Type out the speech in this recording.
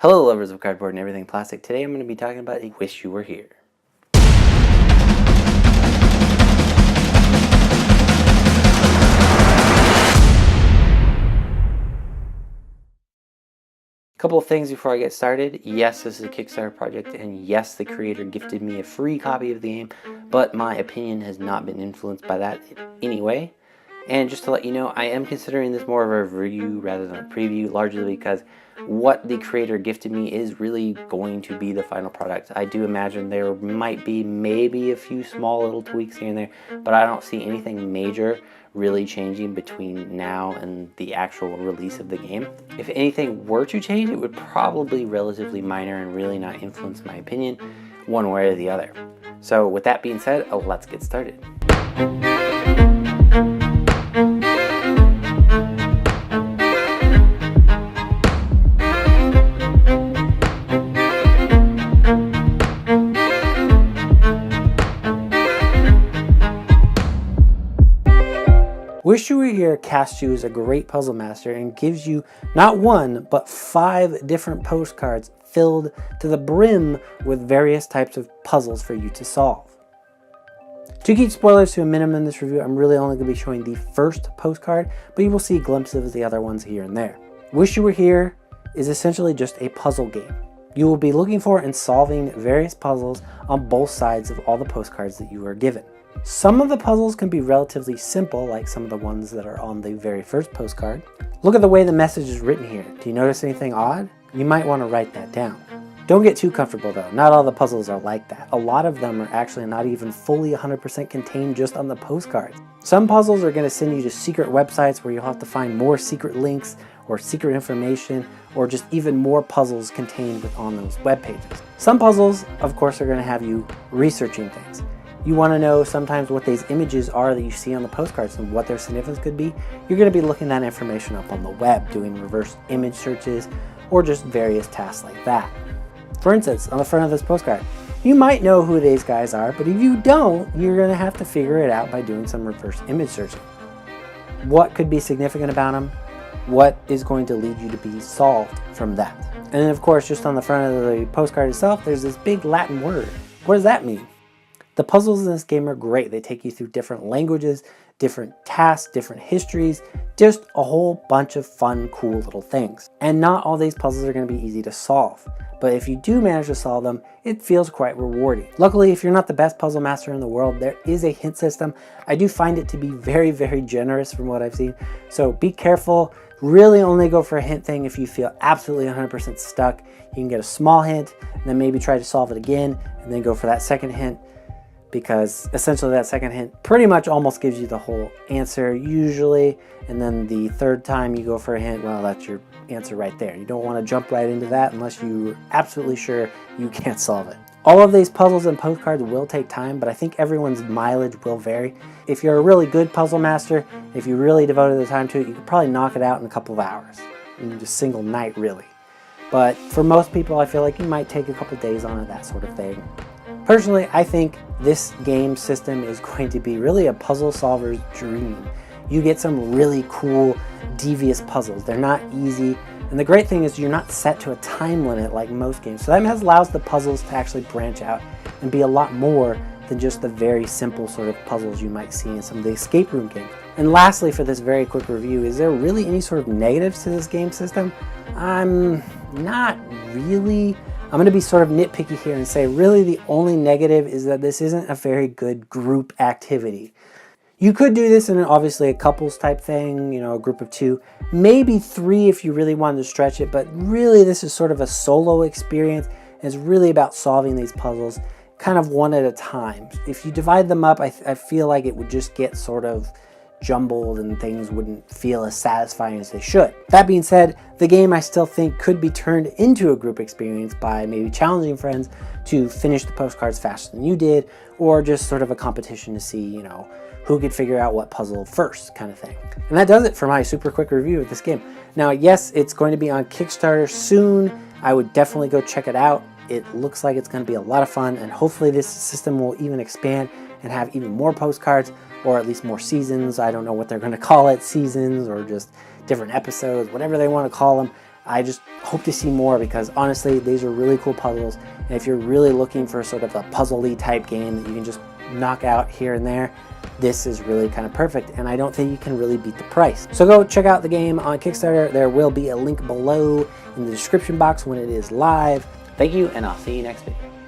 Hello lovers of cardboard and everything plastic. Today I'm going to be talking about I Wish You Were Here. Couple of things before I get started. Yes, this is a Kickstarter project, and yes, the creator gifted me a free copy of the game, but my opinion has not been influenced by that in any way. And just to let you know, I am considering this more of a review rather than a preview, largely because what the creator gifted me is really going to be the final product. I do imagine there might be maybe a few small little tweaks here and there, but I don't see anything major really changing between now and the actual release of the game. If anything were to change, it would probably be relatively minor and really not influence my opinion one way or the other. So with that being said, let's get started. Wish You Were Here casts you as a great puzzle master and gives you not one, but 5 different postcards filled to the brim with various types of puzzles for you to solve. To keep spoilers to a minimum in this review, I'm really only going to be showing the first postcard, but you will see glimpses of the other ones here and there. Wish You Were Here is essentially just a puzzle game. You will be looking for and solving various puzzles on both sides of all the postcards that you are given. Some of the puzzles can be relatively simple, like some of the ones that are on the very first postcard. Look at the way the message is written here. Do you notice anything odd? You might want to write that down. Don't get too comfortable though. Not all the puzzles are like that. A lot of them are actually not even fully 100% contained just on the postcards. Some puzzles are going to send you to secret websites where you'll have to find more secret links or secret information, or just even more puzzles contained on those web pages. Some puzzles, of course, are going to have you researching things. You want to know sometimes what these images are that you see on the postcards and what their significance could be. You're going to be looking that information up on the web, doing reverse image searches, or just various tasks like that. For instance, on the front of this postcard, you might know who these guys are, but if you don't, you're going to have to figure it out by doing some reverse image searching. What could be significant about them? What is going to lead you to be solved from that? And then of course, just on the front of the postcard itself, there's this big Latin word. What does that mean? The puzzles in this game are great. They take you through different languages, different tasks, different histories, just a whole bunch of fun, cool little things. And not all these puzzles are going to be easy to solve, but if you do manage to solve them, it feels quite rewarding. Luckily, if you're not the best puzzle master in the world, there is a hint system. I do find it to be very, very generous from what I've seen, so be careful. Really only go for a hint thing if you feel absolutely 100% stuck. You can get a small hint, and then maybe try to solve it again, and then go for that second hint, because essentially that second hint pretty much almost gives you the whole answer usually, and then the third time you go for a hint, well, that's your answer right there. You don't want to jump right into that unless you're absolutely sure you can't solve it. All of these puzzles and postcards will take time, but I think everyone's mileage will vary. If you're a really good puzzle master, if you really devoted the time to it, you could probably knock it out in a couple of hours, in just a single night really. But for most people, I feel like you might take a couple of days on it, that sort of thing. Personally, I think this game system is going to be really a puzzle solver's dream. You get some really cool, devious puzzles. They're not easy, and the great thing is you're not set to a time limit like most games. So that allows the puzzles to actually branch out and be a lot more than just the very simple sort of puzzles you might see in some of the escape room games. And lastly, for this very quick review, is there really any sort of negatives to this game system? Not really. I'm going to be sort of nitpicky here and say really the only negative is that this isn't a very good group activity. You could do this in obviously a couples type thing, a group of 2, maybe 3 if you really wanted to stretch it, but really this is sort of a solo experience. It's really about solving these puzzles kind of one at a time. If you divide them up, I feel like it would just get sort of jumbled and things wouldn't feel as satisfying as they should. That being said, the game I still think could be turned into a group experience by maybe challenging friends to finish the postcards faster than you did, or just sort of a competition to see, who could figure out what puzzle first kind of thing. And that does it for my super quick review of this game. Now, yes, it's going to be on Kickstarter soon. I would definitely go check it out. It looks like it's going to be a lot of fun, and hopefully this system will even expand and have even more postcards, or at least more seasons. I don't know what they're going to call it, seasons or just different episodes, whatever they want to call them. I just hope to see more, because honestly, these are really cool puzzles. And if you're really looking for sort of a puzzle-y type game that you can just knock out here and there, this is really kind of perfect, and I don't think you can really beat the price. So go check out the game on Kickstarter. There will be a link below in the description box when it is live. Thank you, and I'll see you next video.